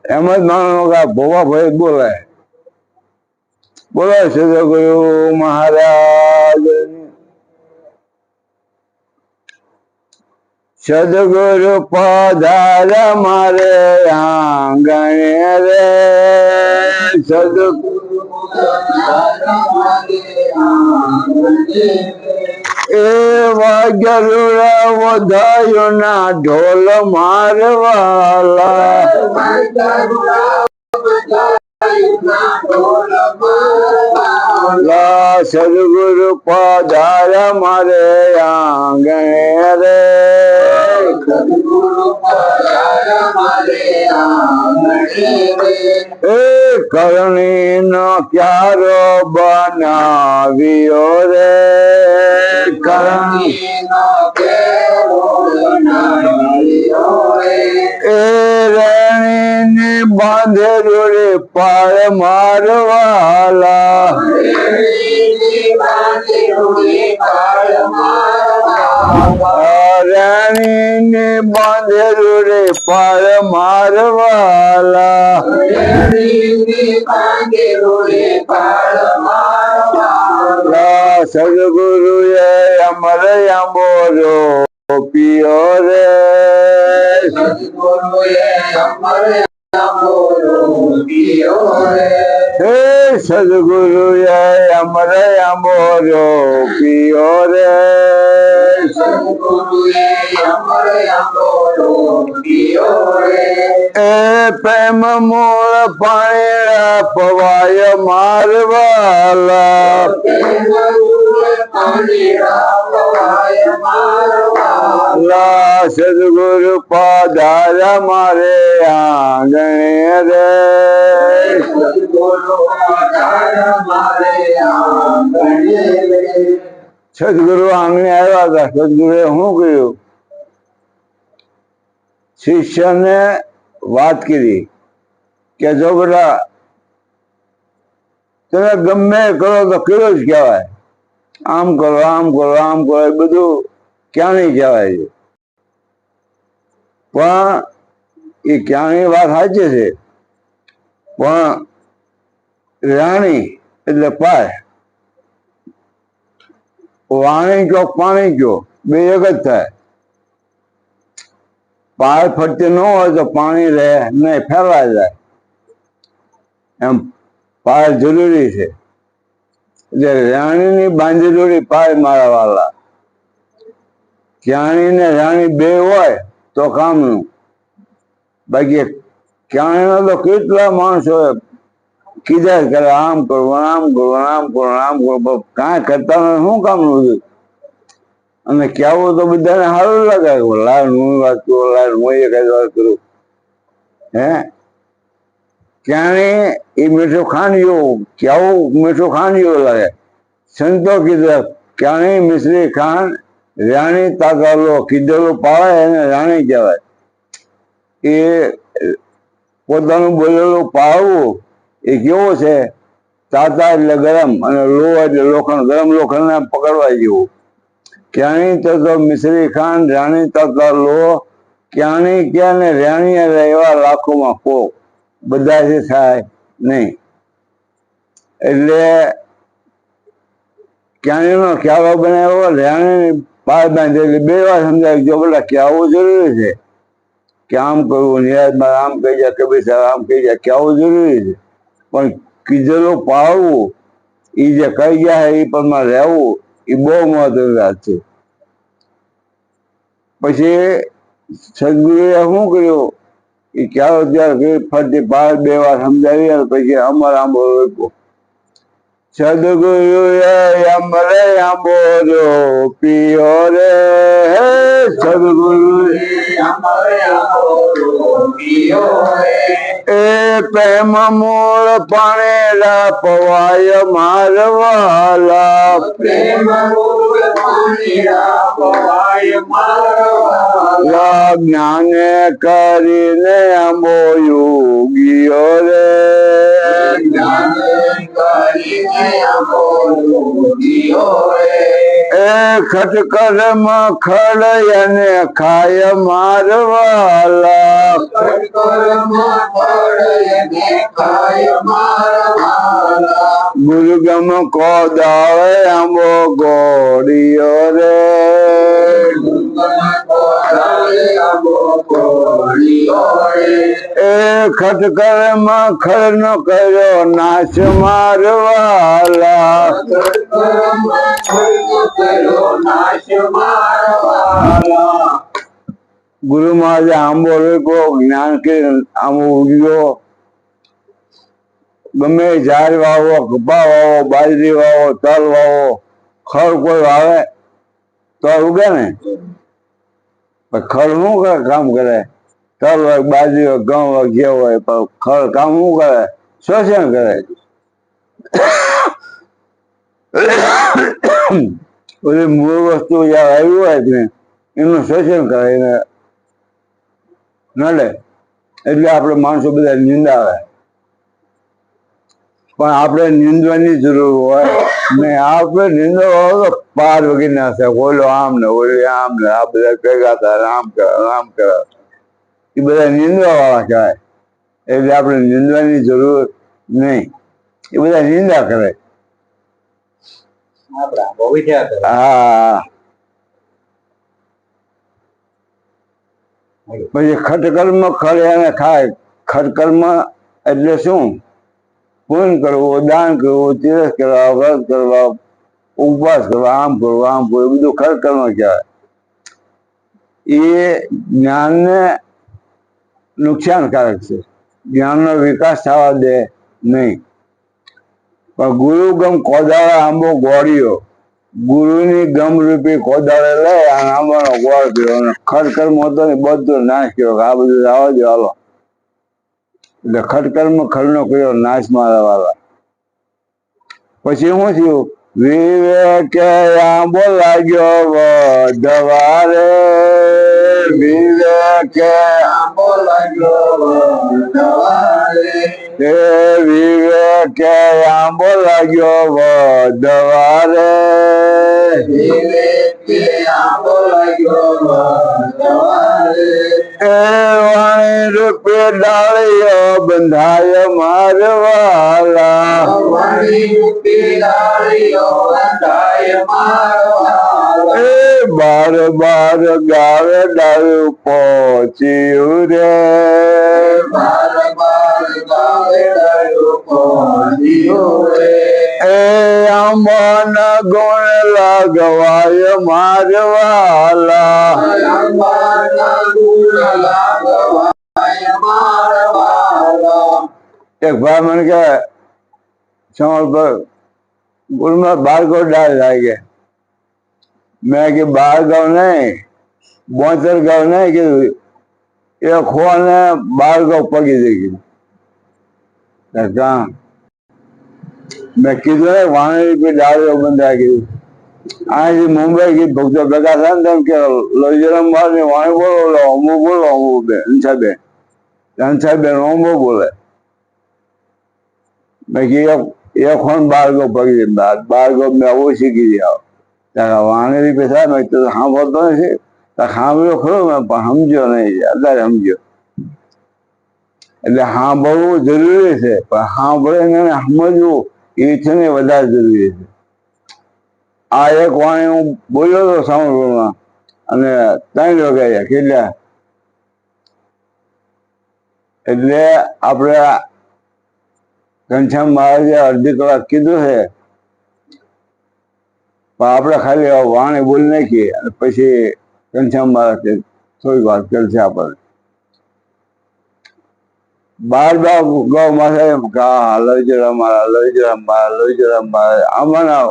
એમ જ માનો કે ભોવા ભાઈ બોલે બોલો સદગુરુ મહારાજ સદગુરુ પધાર મારે આંગણે રે સદગુરુ એવા જરૂર વધાયો ના ઢોલ મારવાલા સદગુરુ પધાર મારે આંગણે રે એ કરણી નો ક્યારો બનાવ્યો રે કરણી એ રેણી ને બાંધે રે પાળ મારવાલા રાણી ને બાંધે રે પાળ મારવાલા સદગુરુ એ અમર આંબોરો પિયો રે હે સદગુરુ એ અમર આંબોરો પિયો રે એ પ્રેમ મૂળ પાણી પવાય મારવાલા સદગુરુ પધાર મારે આંગણે રે સદગુરુ આંગણે આવ્યા હતા સદગુરુએ શું કર્યું શિષ્યને વાત કરી કે જો બેટા તમે ગમે કરો તો કેવો જ કહેવાય આમ કરો આમ કરો આમ કરો એ બધું ક્યાં નહીં કહેવાય છે પણ એ ક્યાંની વાત સાચી છે પણ રાણી એટલે પાય વાણી કયો પાણી કયો બે એક જ થાય પાય ફરતી ન હોય તો પાણી રહે નહીં ફેરવાઈ જાય એમ પાય જરૂરી છે એટલે રાણીની બાંધેલી પાય મારા વાલા ક્યાણી ને રાણી બે હોય તો કામનું બાકી ક્યાણીનો તો કેટલા માણસો કીધા કરે આમ કરવું આમ કરવું આમ કરવું આમ કરવું કાંઈ કરતા શું કામનું હતું અને કહેવું તો બધાને સારું લાગે લાલ હું વાત કરું લાલ હું એ કઈ વાત કરું હે ક્યાંય એ મીઠું ખાંડિયું કેવું મીઠું ખાંડિયું લાગે સંતો કીધું ક્યાંય મિશ્રી ખાંડ રાણી તાકાલો કીધેલું પાડે એને રાણી કહેવાય એ પોતાનું બોલેલું પાડવું એ કેવું છે તાતા એટલે ગરમ અને લો એટલે લોખંડ ગરમ લોખંડને પકડવા જેવું ક્યાંય તો મિશ્રી ખાંડ રાણી તાતા લો ક્યાંય ક્યાં ને રાણી એવા લાખોમાં કોક બધાથી થાય નહીં એટલે ક્યાંયનો ખ્યાલો બનાવ્યો રાણી પાય બાંધેલી બે વાર સમજાવી જો બધા કહેવું જરૂરી છે કે આમ કરવું નિરાજમાં આમ કહી જાય કબીર સાહેબ આમ કહી જાય કહેવું જરૂરી છે પણ કીધેલું પાળવું એ જે કહી ગયા એ પ્રમાણે રહેવું એ બહુ મહત્વની વાત છે પછી સદગુરુએ શું કર્યું એ ક્યારો ત્યારે ફરતી પાર બે વાર સમજાવી અને પછી અમર આંબો રોપ્યો સદગુરુએ અમરે આંબો પીયો રે સદગુરુ એ પ્રેમ મૂળ પાણેલા પવાય મારવાલા જ્ઞાને કરીને આંબો યોગીઓ રે એ ખટકર માં ખડ અને ખાય મારવાલા ગુરુગમ કોદાળે આંબો ગોળીઓ રે એ ખટકર માં ખડ નો કર્યો નાશ મારવાલા ગુરુ મહારાજે આંબો રોક્યો જ્ઞાન કે આંબો ઉગ્યો ગમે ઝાડ વાવો કપા વાવો બાજરી વાવો તલ વાવો ખડ કોઈ વાવે તો ઉગે ને ખડ શું કરે કામ કરે તલ હોય બાજરી હોય ઘઉં હોય ઘેવ હોય પણ ખડ કામ શું કરે શોષણ કરે બધી મૂળ વસ્તુ જ્યાં આવ્યું હોય ને એનું શોષણ કરે એને નડે એટલે આપણે માણસો બધા નિંદાવે પણ આપણે નિંદવાની જરૂર હોય ને આપણે નિંદવા પાર વગી ના થાય ઓલો આમ ને ઓલો આમ ને આ બધા ભેગા થાય આમ કરે એ બધા નિંદવા વાળા કહેવાય એટલે આપણે નિંદવાની જરૂર નહીં એ બધા નિંદા કરે હા પછી ખટકર્મ ખડે અને ખાય ખટકર્મ એટલે શું પૂન કરવું દાન કરવું તીરસ કરવા વ્રત કરવા ઉપવાસ કરવા આમ કરવું બધું ખટકર્મ કહેવાય એ જ્ઞાનને નુકસાનકારક છે જ્ઞાનનો વિકાસ થવા દે નહીં પણ ગુરુ ગમ કોદાળા આંબો ગોળીઓ ગુરુની ગમ રૂપી કોદાળે લઈ અને આંબાનો ગોળ કર્યો અને ખટકર્મ હતો ને બધો નાશ કર્યો આ બધું આવવા દો હાલો એટલે ખટકર્મ ખડનો કર્યો નાશ મારવાળા પછી શું થયું વિવેકે આંબો લાગ્યો વધવા રે વિવેકે આંબો લાગ્યો વધવા રે વિવેકે આંબો લાગ્યો વધવા રે વિવેકે આંબો લાગ્યો વધવા રે એ વાણી રૂપે ડાળીઓ બંધાય મારવાલા એ બાર બાર ગાવે ડાળું પહોંચ્યું રે એ આંબાના ગુણ લાગવાય મારવાલા એક ભાઈ મને કે ગુરુમાં બારગો ડાળ લાગે મેં કે બારગાવ નહીં 72 ગાવ નહીં કીધું એ ખોને બારગાવ પગી દઈ ગયું મેં કીધું ને વાણી ડાળીઓ બંધાય કીધું અહીંથી મુંબઈ ગઈ ભક્તો ભેગા થાય ને તેમ કે લોહીરામ બાર ની વાણી બોલો અમુક બોલો અમુક બે હંસાબેન ઓમો બોલે મેં કીધું એ ખોન બારગો પગી બારગો મેં આવું શીખી રહ્યા ત્યારે વાણી પેશા મેં તો સાંભળતો નથી સાંભળ્યો ખરો મેં પણ સમજ્યો નહીં અત્યારે સમજ્યો એટલે સાંભળવું જરૂરી છે પણ સાંભળે ને સમજવું એ છે ને વધારે જરૂરી છે આ એક વાણી હું બોલ્યો હતો સાંભળવામાં અને 3 વાગ્યા કેટલા એટલે આપણે ઘનશ્યામ મહારાજે અડધી કલાક કીધું છે પણ આપણે ખાલી વાણી બોલી નાખીએ અને પછી ઘનશ્યામ મહારાજ થોડીક વાત કરશે આપણને 12 ગૌ માથે લોહીજરામ મારા આમાંના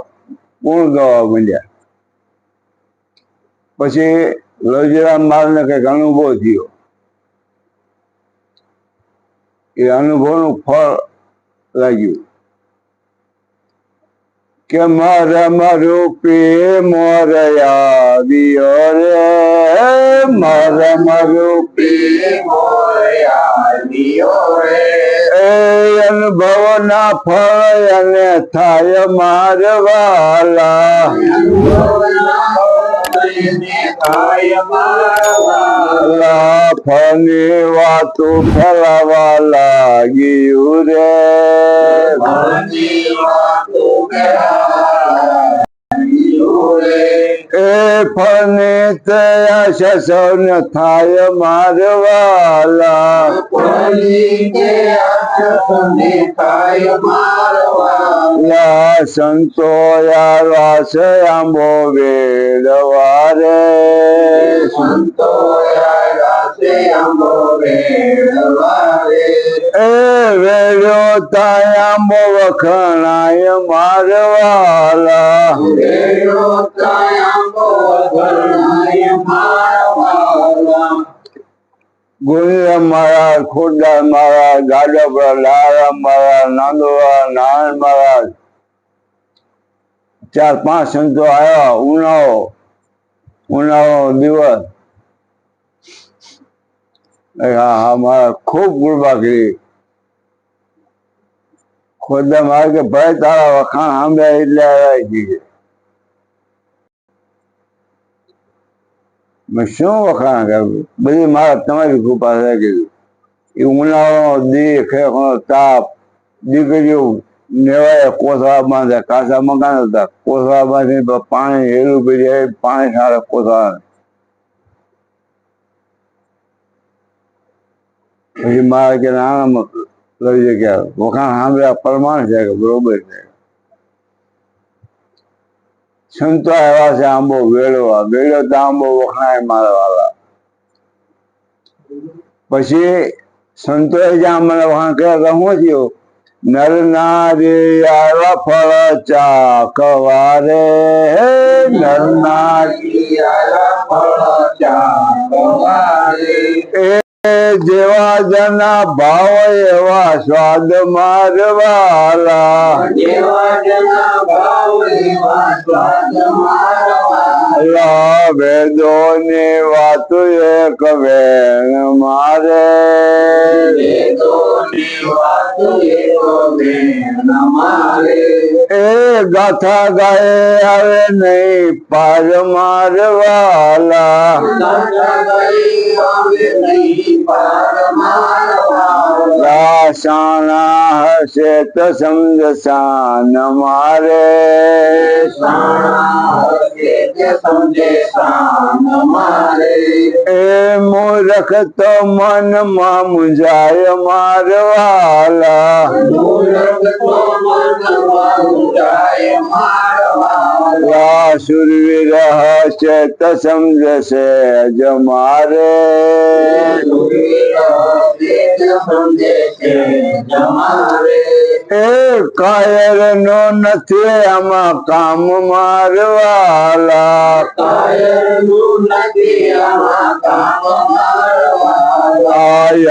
પૂર્ણ ગવા માંડ્યા પછી લોહીજરામ મારને કઈક અનુભવ થયો એ અનુભવનું ફળ લાગ્યું કે મારા રૂપી મોરયા દિયો રે મારા રૂપી મોરયા એ અનુભવના ફળ અને થાય મારવાલા ફળની વાતો ફેલાવા લાગ્યું રે એ ફળની તૈયાર સૌને થાય મારવાલા સંતો યાર છે આંબો વેડવારે એ વેડ્યો તાય આંબો વખણાય મારવાલા ગુણિયા મહારાજ ખોડદાર મહારાજ ગાડપરા લારા મહારાજ નાંદોરા નારાયણ મહારાજ 4-5 સંતો આવ્યા ઉનાળો દિવસ હા મારા ખૂબ કૃપા કરી ખોડદાર મહારાજ કે ભાઈ તારા વખાણ સાંભળ્યા એટલે આવ્યા છીએ મેં શું વખાણ કર્યું બધી મારા તમારી કૃપા છે કીધું એ ઉનાળો દીખ તાપ દીકરીઓ નેવાય કોથળા બાંધે કાચા મકાન હતા કોથળા બાંધી પાણી હેલું કરી પાણી સારા કોથળા પછી મારે કે આનામાં લઈ જગ્યા વખાણ સાંભળ્યા પ્રમાણ છે કે બરોબર છે સંતો આવ્યા છે આંબો વેળવા વેળ્યો તો આંબો વખણાય મારવાલા પછી સંતોએ જ્યાં મને વખાણ કર્યા તો શું થયું નર નારી આવ્યા ફળ ચાકવારે નર નારી જેવા જના ભાવ એવા સ્વાદ મારવાલા વેદો ની વાતો એક વેણ મારે એ ગાથા ગાય આવે નહીં પાર મારવાલા શાણા હશે તો સમજ શાન મારે એ મૂર્ખ તો મનમાં મુંજાય મારવાલા સુરવીર હશે તો સમજશે જ મારે એ કાયર નો નથી આમાં કામ મારવાલા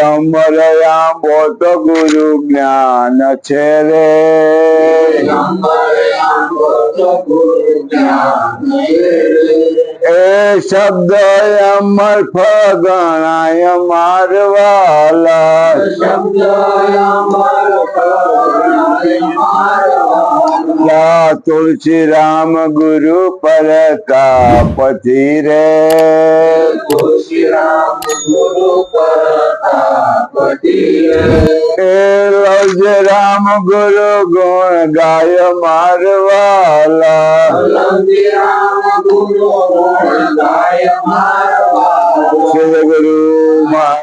અમર આંબો તો ગુરુ જ્ઞાન છે રે એ શબ્દ અમર ફગણાય મારવાલા તુલસી રામ ગુરુ પરતાપતિ રે એ લવજ રામ ગુરુ ગુણ ગાય મારવાલા શ્રી ગુરુ